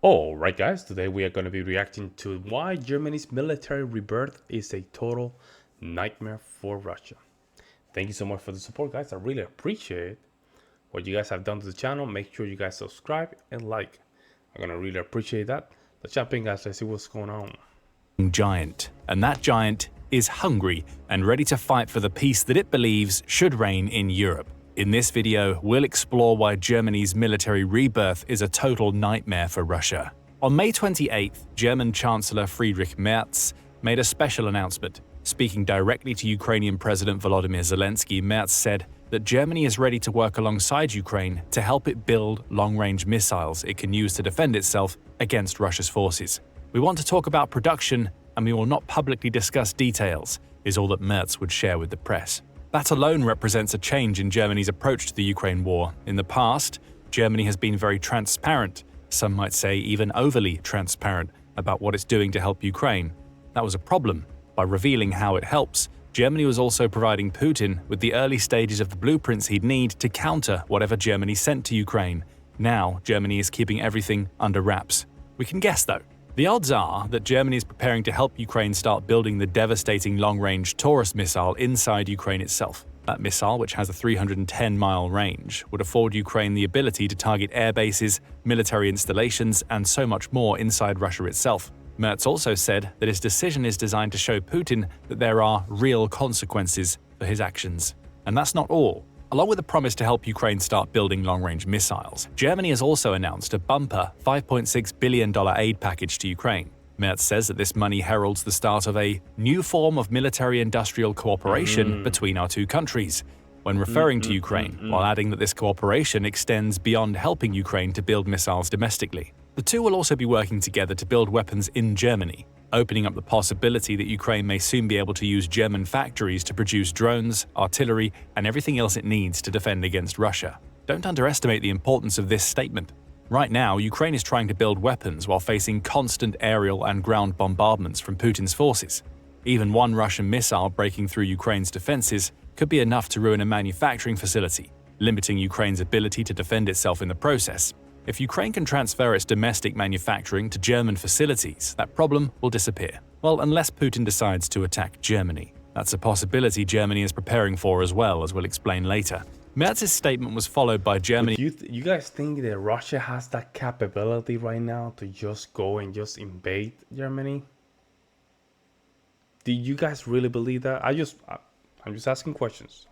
Alright guys, today we are going to be reacting to why Germany's military rebirth is a total nightmare for Russia. Thank you so much for the support, guys. I really appreciate what you guys have done to the channel. Make sure you guys subscribe and like. I'm going to really appreciate that. Let's jump in, guys. Let's see what's going on. Giant, and that giant is hungry and ready to fight for the peace that it believes should reign in Europe. In this video, we'll explore why Germany's military rebirth is a total nightmare for Russia. On May 28th, German Chancellor Friedrich Merz made a special announcement. Speaking directly to Ukrainian President Volodymyr Zelensky, Merz said that Germany is ready to work alongside Ukraine to help it build long-range missiles it can use to defend itself against Russia's forces. "We want to talk about production, and we will not publicly discuss details," is all that Merz would share with the press. That alone represents a change in Germany's approach to the Ukraine war. In the past, Germany has been very transparent, some might say even overly transparent, about what it's doing to help Ukraine. That was a problem. By revealing how it helps, Germany was also providing Putin with the early stages of the blueprints he'd need to counter whatever Germany sent to Ukraine. Now, Germany is keeping everything under wraps. We can guess though. The odds are that Germany is preparing to help Ukraine start building the devastating long-range Taurus missile inside Ukraine itself. That missile, which has a 310-mile range, would afford Ukraine the ability to target air bases, military installations, and so much more inside Russia itself. Merz also said that his decision is designed to show Putin that there are real consequences for his actions. And that's not all. Along with a promise to help Ukraine start building long-range missiles, Germany has also announced a bumper $5.6 billion aid package to Ukraine. Merz says that this money heralds the start of a new form of military-industrial cooperation between our two countries, when referring to Ukraine, while adding that this cooperation extends beyond helping Ukraine to build missiles domestically. The two will also be working together to build weapons in Germany, opening up the possibility that Ukraine may soon be able to use German factories to produce drones, artillery, and everything else it needs to defend against Russia. Don't underestimate the importance of this statement. Right now, Ukraine is trying to build weapons while facing constant aerial and ground bombardments from Putin's forces. Even one Russian missile breaking through Ukraine's defenses could be enough to ruin a manufacturing facility, limiting Ukraine's ability to defend itself in the process. If Ukraine can transfer its domestic manufacturing to German facilities, that problem will disappear. Well, unless Putin decides to attack Germany. That's a possibility Germany is preparing for as well, as we'll explain later. Merz's statement was followed by Germany. You guys think that Russia has that capability right now to just go and just invade Germany? Do you guys really believe that? I'm just asking questions.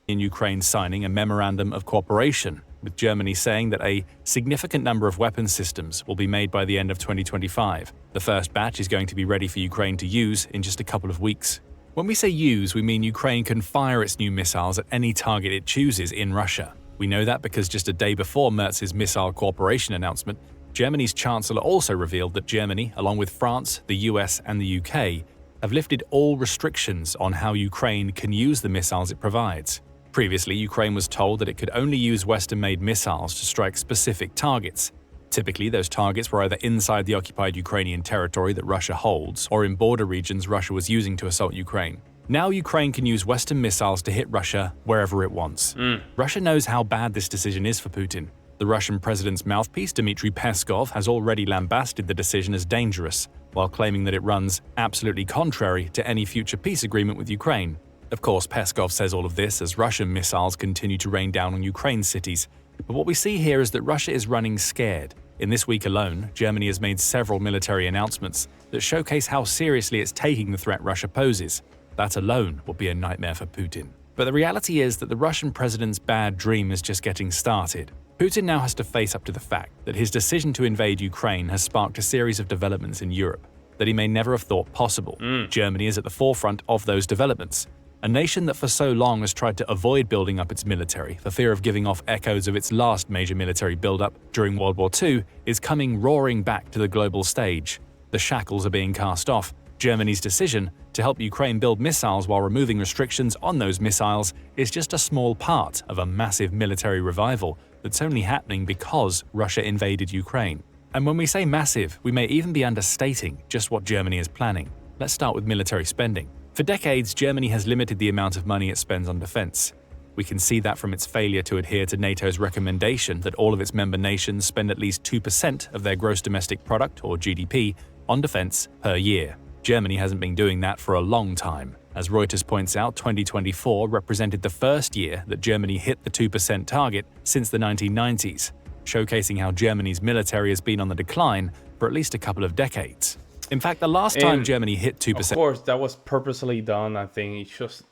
In Ukraine signing a memorandum of cooperation, with Germany saying that a significant number of weapon systems will be made by the end of 2025. The first batch is going to be ready for Ukraine to use in just a couple of weeks. When we say use, we mean Ukraine can fire its new missiles at any target it chooses in Russia. We know that because just a day before Merz's missile cooperation announcement, Germany's chancellor also revealed that Germany, along with France, the US, and the UK, have lifted all restrictions on how Ukraine can use the missiles it provides. Previously, Ukraine was told that it could only use Western-made missiles to strike specific targets. Typically, those targets were either inside the occupied Ukrainian territory that Russia holds, or in border regions Russia was using to assault Ukraine. Now Ukraine can use Western missiles to hit Russia wherever it wants. Russia knows how bad this decision is for Putin. The Russian president's mouthpiece, Dmitry Peskov, has already lambasted the decision as dangerous, while claiming that it runs absolutely contrary to any future peace agreement with Ukraine. Of course, Peskov says all of this as Russian missiles continue to rain down on Ukraine's cities. But what we see here is that Russia is running scared. In this week alone, Germany has made several military announcements that showcase how seriously it's taking the threat Russia poses. That alone will be a nightmare for Putin. But the reality is that the Russian president's bad dream is just getting started. Putin now has to face up to the fact that his decision to invade Ukraine has sparked a series of developments in Europe that he may never have thought possible. Germany is at the forefront of those developments. A nation that for so long has tried to avoid building up its military for fear of giving off echoes of its last major military buildup during World War II is coming roaring back to the global stage. The shackles are being cast off. Germany's decision to help Ukraine build missiles while removing restrictions on those missiles is just a small part of a massive military revival that's only happening because Russia invaded Ukraine. And when we say massive, we may even be understating just what Germany is planning. Let's start with military spending. For decades, Germany has limited the amount of money it spends on defense. We can see that from its failure to adhere to NATO's recommendation that all of its member nations spend at least 2% of their gross domestic product, or GDP, on defense per year. Germany hasn't been doing that for a long time. As Reuters points out, 2024 represented the first year that Germany hit the 2% target since the 1990s, showcasing how Germany's military has been on the decline for at least a couple of decades. In fact, the last time Germany hit 2%… Of course, that was purposely done. I think it's just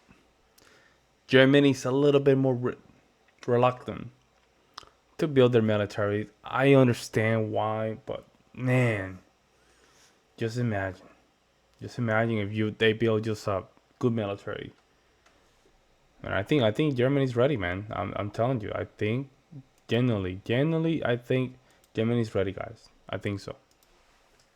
Germany's a little bit more reluctant to build their military. I understand why, but man, just imagine. Just imagine if they build just a good military. And I think Germany's ready, man. I'm telling you. I think genuinely, I think Germany's ready, guys. I think so.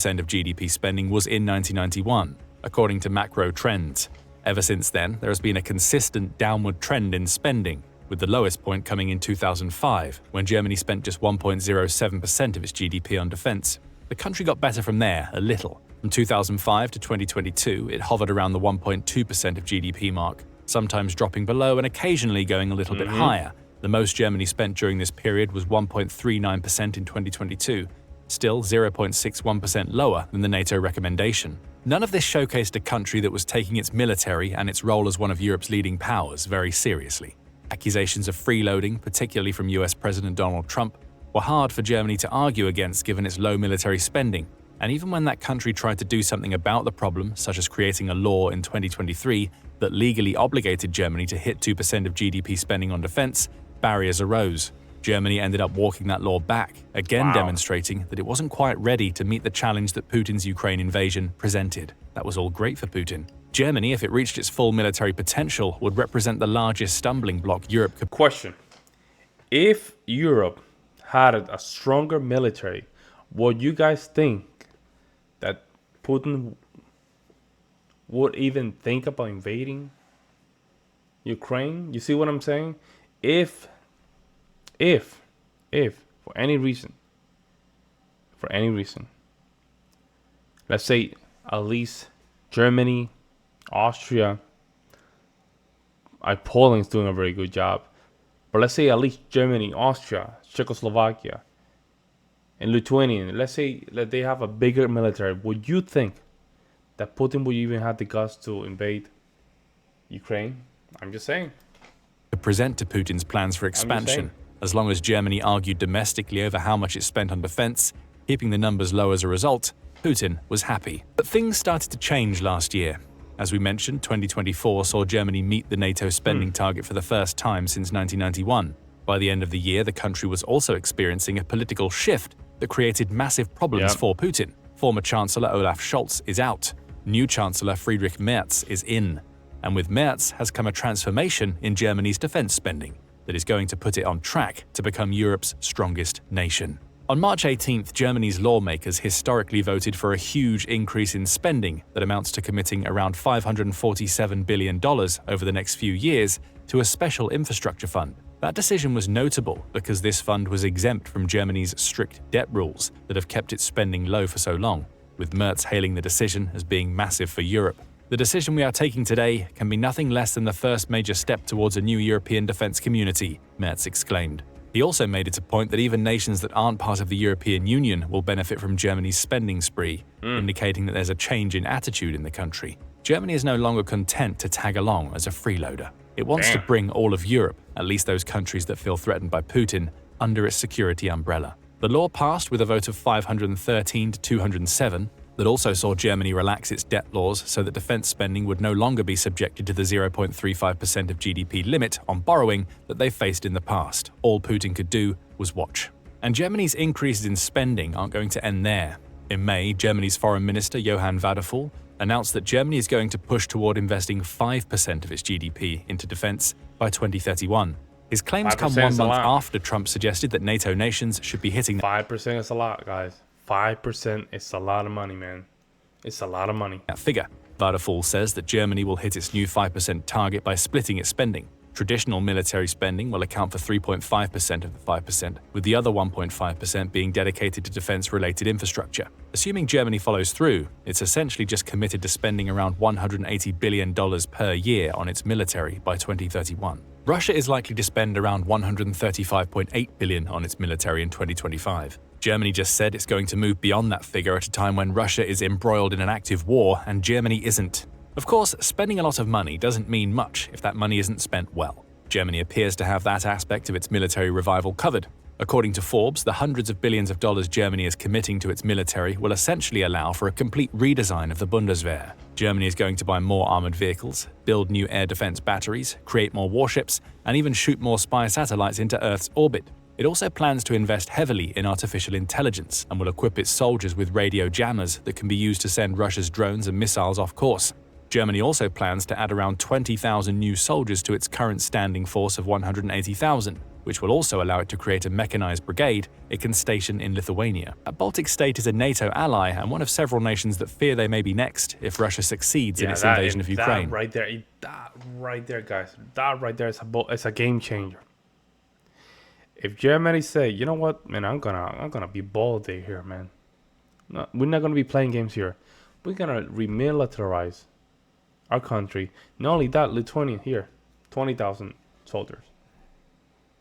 Of GDP spending was in 1991, according to Macro Trends. Ever since then, there has been a consistent downward trend in spending, with the lowest point coming in 2005, when Germany spent just 1.07% of its GDP on defense. The country got better from there, a little. From 2005 to 2022, it hovered around the 1.2% of GDP mark, sometimes dropping below and occasionally going a little bit higher. The most Germany spent during this period was 1.39% in 2022, still 0.61% lower than the NATO recommendation. None of this showcased a country that was taking its military and its role as one of Europe's leading powers very seriously. Accusations of freeloading, particularly from US President Donald Trump, were hard for Germany to argue against given its low military spending, and even when that country tried to do something about the problem, such as creating a law in 2023 that legally obligated Germany to hit 2% of GDP spending on defense, barriers arose. Germany ended up walking that law back, again demonstrating that it wasn't quite ready to meet the challenge that Putin's Ukraine invasion presented. That was all great for Putin. Germany, if it reached its full military potential, would represent the largest stumbling block Europe could… Question. If Europe had a stronger military, would you guys think that Putin would even think about invading Ukraine? You see what I'm saying? If for any reason, let's say at least Germany, Austria, Poland's doing a very good job, but let's say at least Germany, Austria, Czechoslovakia, and Lithuania, let's say that they have a bigger military, would you think that Putin would even have the guts to invade Ukraine? I'm just saying. To present to Putin's plans for expansion, as long as Germany argued domestically over how much it spent on defense, keeping the numbers low as a result, Putin was happy. But things started to change last year. As we mentioned, 2024 saw Germany meet the NATO spending target for the first time since 1991. By the end of the year, the country was also experiencing a political shift that created massive problems for Putin. Former Chancellor Olaf Scholz is out. New Chancellor Friedrich Merz is in. And with Merz has come a transformation in Germany's defense spending that is going to put it on track to become Europe's strongest nation. On March 18th, Germany's lawmakers historically voted for a huge increase in spending that amounts to committing around $547 billion over the next few years to a special infrastructure fund. That decision was notable because this fund was exempt from Germany's strict debt rules that have kept its spending low for so long, with Merz hailing the decision as being massive for Europe. The decision we are taking today can be nothing less than the first major step towards a new European defense community, Merz exclaimed. He also made it a point that even nations that aren't part of the European Union will benefit from Germany's spending spree, indicating that there's a change in attitude in the country. Germany is no longer content to tag along as a freeloader. It wants to bring all of Europe, at least those countries that feel threatened by Putin, under its security umbrella. The law passed with a vote of 513 to 207, that also saw Germany relax its debt laws so that defense spending would no longer be subjected to the 0.35% of GDP limit on borrowing that they faced in the past. All Putin could do was watch. And Germany's increases in spending aren't going to end there. In May, Germany's Foreign Minister Johann Vadeful announced that Germany is going to push toward investing 5% of its GDP into defense by 2031. His claims come 1 month after Trump suggested that NATO nations should be hitting… 5% is a lot, guys. 5% is a lot of money, man. It's a lot of money. That figure. Vadeful says that Germany will hit its new 5% target by splitting its spending. Traditional military spending will account for 3.5% of the 5%, with the other 1.5% being dedicated to defense-related infrastructure. Assuming Germany follows through, it's essentially just committed to spending around $180 billion per year on its military by 2031. Russia is likely to spend around $135.8 billion on its military in 2025. Germany just said it's going to move beyond that figure at a time when Russia is embroiled in an active war and Germany isn't. Of course, spending a lot of money doesn't mean much if that money isn't spent well. Germany appears to have that aspect of its military revival covered. According to Forbes, the hundreds of billions of dollars Germany is committing to its military will essentially allow for a complete redesign of the Bundeswehr. Germany is going to buy more armored vehicles, build new air defense batteries, create more warships, and even shoot more spy satellites into Earth's orbit. It also plans to invest heavily in artificial intelligence and will equip its soldiers with radio jammers that can be used to send Russia's drones and missiles off course. Germany also plans to add around 20,000 new soldiers to its current standing force of 180,000, which will also allow it to create a mechanized brigade it can station in Lithuania. A Baltic state is a NATO ally and one of several nations that fear they may be next if Russia succeeds in its invasion of Ukraine. That right there, guys. That right there is a game changer. If Germany say, you know what, man, I'm gonna be bold here, man. No, we're not gonna be playing games here. We're gonna remilitarize our country. Not only that, Lithuania here, 20,000 soldiers.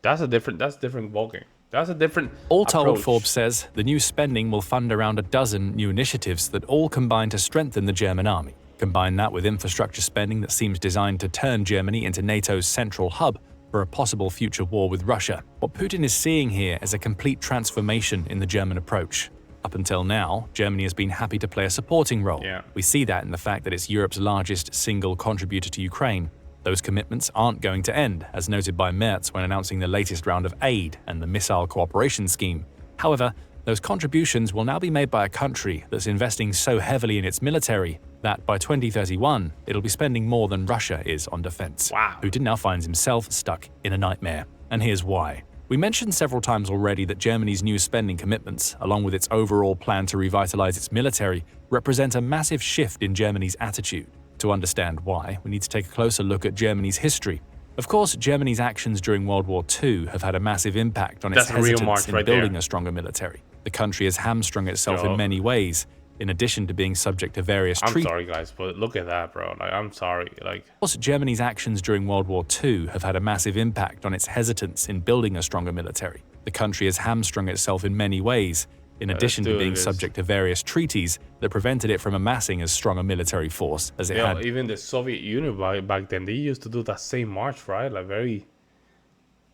That's a different ballgame. That's a different All told, approach. Forbes says the new spending will fund around a dozen new initiatives that all combine to strengthen the German army. Combine that with infrastructure spending that seems designed to turn Germany into NATO's central hub for a possible future war with Russia. What Putin is seeing here is a complete transformation in the German approach. Up until now, Germany has been happy to play a supporting role. Yeah. We see that in the fact that it's Europe's largest single contributor to Ukraine. Those commitments aren't going to end, as noted by Merz when announcing the latest round of aid and the missile cooperation scheme. However, those contributions will now be made by a country that's investing so heavily in its military that by 2031, it'll be spending more than Russia is on defense. Wow. Putin now finds himself stuck in a nightmare. And here's why. We mentioned several times already that Germany's new spending commitments, along with its overall plan to revitalize its military, represent a massive shift in Germany's attitude. To understand why, we need to take a closer look at Germany's history. Of course, Germany's actions during World War II have had a massive impact on its hesitance in building a stronger military. The country has hamstrung itself in many ways, in addition to being subject to various treaties. I'm sorry, guys, but look at that, bro. I'm sorry. Of course, Germany's actions during World War II have had a massive impact on its hesitance in building a stronger military. The country has hamstrung itself in many ways, in addition to being subject to various treaties that prevented it from amassing as strong a military force as it had. Even the Soviet Union back then, they used to do that same march, right? Very,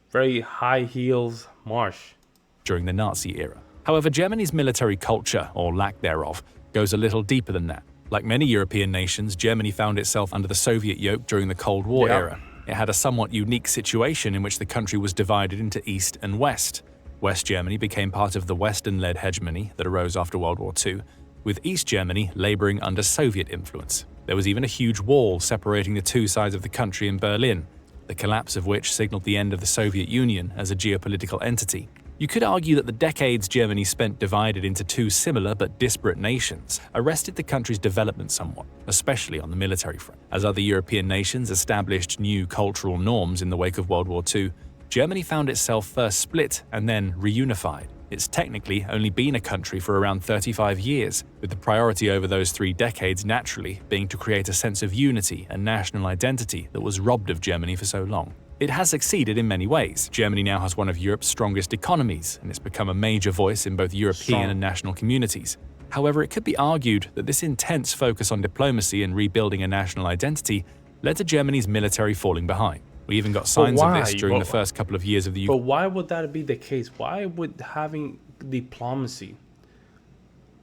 very high heels march. During the Nazi era. However, Germany's military culture, or lack thereof, goes a little deeper than that. Like many European nations, Germany found itself under the Soviet yoke during the Cold War era. It had a somewhat unique situation in which the country was divided into East and West. West Germany became part of the Western-led hegemony that arose after World War II, with East Germany laboring under Soviet influence. There was even a huge wall separating the two sides of the country in Berlin, the collapse of which signaled the end of the Soviet Union as a geopolitical entity. You could argue that the decades Germany spent divided into two similar but disparate nations arrested the country's development somewhat, especially on the military front. As other European nations established new cultural norms in the wake of World War II, Germany found itself first split and then reunified. It's technically only been a country for around 35 years, with the priority over those 3 decades naturally being to create a sense of unity and national identity that was robbed of Germany for so long. It has succeeded in many ways. Germany now has one of Europe's strongest economies, and it's become a major voice in both European and national communities. However, it could be argued that this intense focus on diplomacy and rebuilding a national identity led to Germany's military falling behind. We even got signs of this during the first couple of years of the But why would that be the case? Why would having diplomacy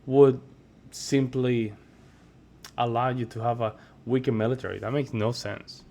would simply allow you to have a weaker military? That makes no sense.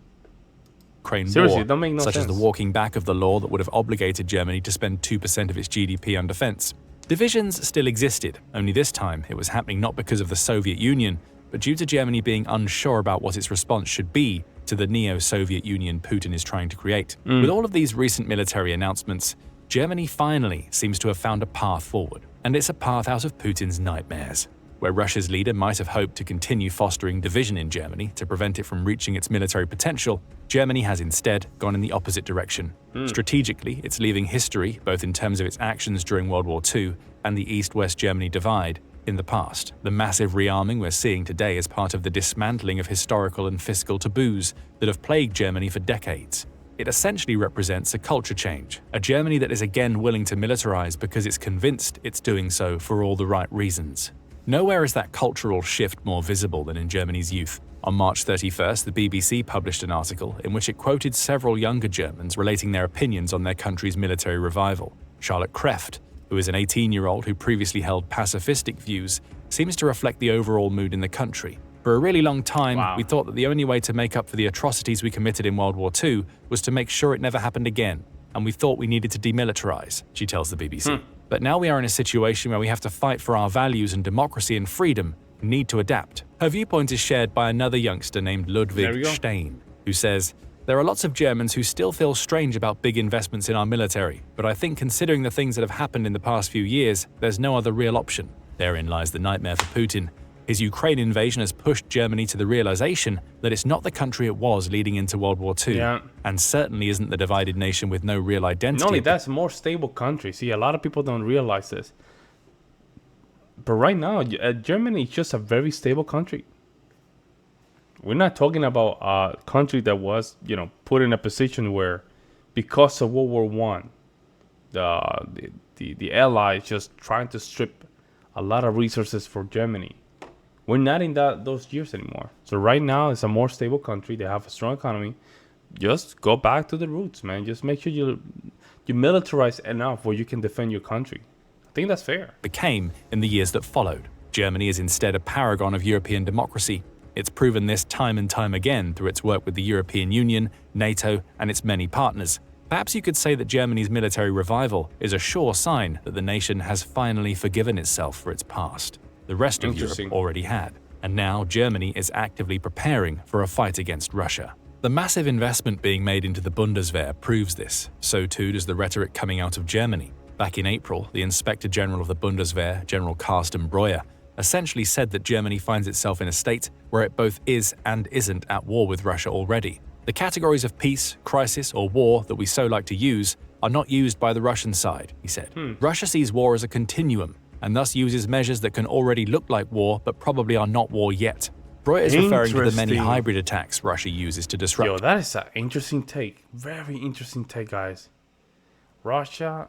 Ukraine Seriously, war, that makes no such sense. as the walking back of the law that would have obligated Germany to spend 2% of its GDP on defense. Divisions still existed, only this time it was happening not because of the Soviet Union, but due to Germany being unsure about what its response should be to the neo-Soviet Union Putin is trying to create. With all of these recent military announcements, Germany finally seems to have found a path forward. And it's a path out of Putin's nightmares. Where Russia's leader might have hoped to continue fostering division in Germany to prevent it from reaching its military potential, Germany has instead gone in the opposite direction. Strategically, it's leaving history, both in terms of its actions during World War II and the East-West Germany divide, in the past. The massive rearming we're seeing today is part of the dismantling of historical and fiscal taboos that have plagued Germany for decades. It essentially represents a culture change, a Germany that is again willing to militarize because it's convinced it's doing so for all the right reasons. Nowhere is that cultural shift more visible than in Germany's youth. On March 31st, the BBC published an article in which it quoted several younger Germans relating their opinions on their country's military revival. Charlotte Kreft, who is an 18-year-old who previously held pacifistic views, seems to reflect the overall mood in the country. For a really long time, we thought that the only way to make up for the atrocities we committed in World War II was to make sure it never happened again, and we thought we needed to demilitarize, she tells the BBC. But now we are in a situation where we have to fight for our values and democracy and freedom, and need to adapt. Her viewpoint is shared by another youngster named Ludwig Stein, who says, "There are lots of Germans who still feel strange about big investments in our military, but I think considering the things that have happened in the past few years, there's no other real option." Therein lies the nightmare for Putin. His Ukraine invasion has pushed Germany to the realization that it's not the country it was leading into World War II, and certainly isn't the divided nation with no real identity. Not only that's a more stable country. See, a lot of people don't realize this. But right now, Germany is just a very stable country. We're not talking about a country that was, put in a position where, because of World War One, the Allies just trying to strip a lot of resources for Germany. We're not in those years anymore. So right now, it's a more stable country. They have a strong economy. Just go back to the roots, man. Just make sure you militarize enough where you can defend your country. I think that's fair. Became in the years that followed. Germany is instead a paragon of European democracy. It's proven this time and time again through its work with the European Union, NATO, and its many partners. Perhaps you could say that Germany's military revival is a sure sign that the nation has finally forgiven itself for its past. The rest of Europe already had, and now Germany is actively preparing for a fight against Russia. The massive investment being made into the Bundeswehr proves this. So too does the rhetoric coming out of Germany. Back in April, the Inspector General of the Bundeswehr, General Carsten Breuer, essentially said that Germany finds itself in a state where it both is and isn't at war with Russia already. The categories of peace, crisis, or war that we so like to use are not used by the Russian side, he said. Russia sees war as a continuum, and thus uses measures that can already look like war but probably are not war yet. Breuer is referring to the many hybrid attacks Russia uses to disrupt. Yo, that is an interesting take. Very interesting take, guys. Russia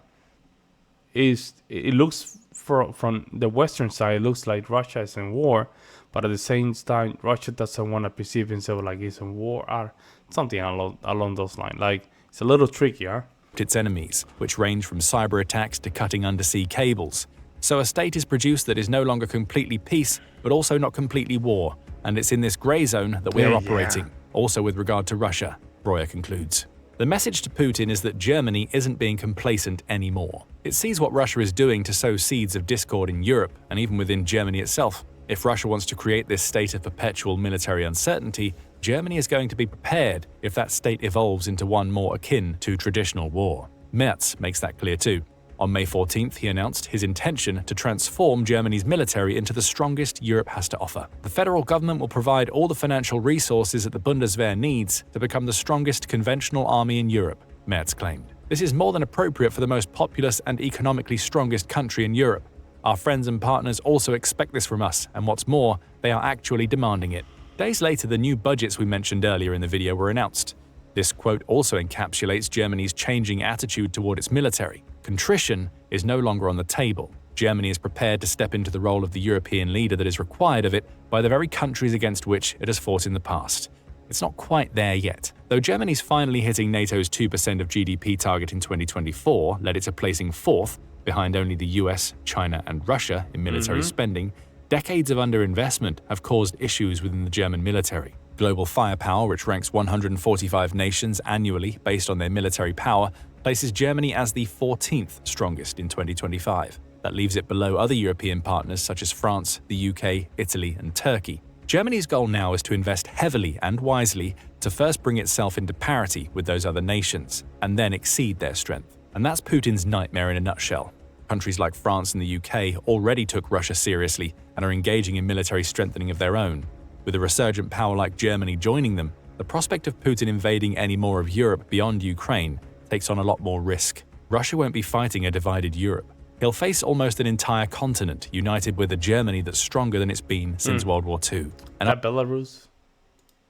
it looks from the Western side, it looks like Russia is in war, but at the same time, Russia doesn't want to perceive himself like he's in war or something along those lines. Like, it's a little tricky, huh? Its enemies, which range from cyber attacks to cutting undersea cables. So a state is produced that is no longer completely peace, but also not completely war, and it's in this grey zone that we are operating, also with regard to Russia, Breuer concludes. The message to Putin is that Germany isn't being complacent anymore. It sees what Russia is doing to sow seeds of discord in Europe and even within Germany itself. If Russia wants to create this state of perpetual military uncertainty, Germany is going to be prepared if that state evolves into one more akin to traditional war. Merz makes that clear too. On May 14th, he announced his intention to transform Germany's military into the strongest Europe has to offer. The federal government will provide all the financial resources that the Bundeswehr needs to become the strongest conventional army in Europe, Merz claimed. This is more than appropriate for the most populous and economically strongest country in Europe. Our friends and partners also expect this from us, and what's more, they are actually demanding it. Days later, the new budgets we mentioned earlier in the video were announced. This quote also encapsulates Germany's changing attitude toward its military. Contrition is no longer on the table. Germany is prepared to step into the role of the European leader that is required of it by the very countries against which it has fought in the past. It's not quite there yet. Though Germany's finally hitting NATO's 2% of GDP target in 2024 led it to placing fourth, behind only the US, China, and Russia in military spending, decades of underinvestment have caused issues within the German military. Global firepower, which ranks 145 nations annually based on their military power, places Germany as the 14th strongest in 2025. That leaves it below other European partners such as France, the UK, Italy, and Turkey. Germany's goal now is to invest heavily and wisely to first bring itself into parity with those other nations, and then exceed their strength. And that's Putin's nightmare in a nutshell. Countries like France and the UK already took Russia seriously and are engaging in military strengthening of their own. With a resurgent power like Germany joining them, the prospect of Putin invading any more of Europe beyond Ukraine takes on a lot more risk. Russia won't be fighting a divided Europe. He'll face almost an entire continent united with a Germany that's stronger than it's been since World War II. And that Belarus?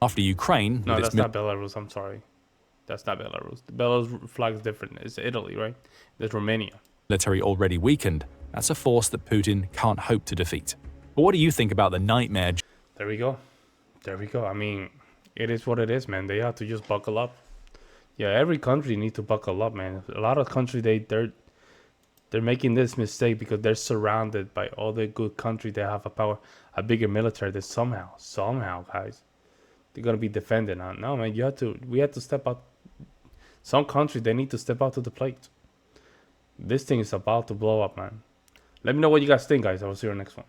After Ukraine... No, that's not Belarus, I'm sorry. That's not Belarus. The Belarus flag is different. It's Italy, right? There's Romania. Military already weakened, that's a force that Putin can't hope to defeat. But what do you think about the nightmare? There we go. There we go. I mean, it is what it is, man. They have to just buckle up. Yeah, every country needs to buckle up, man. A lot of countries they're making this mistake because they're surrounded by all the good countries that have a bigger military that somehow, guys, they're gonna be defended. No, man, we have to step out. Some countries, they need to step out to the plate. This thing is about to blow up, man. Let me know what you guys think, guys. I will see you in the next one.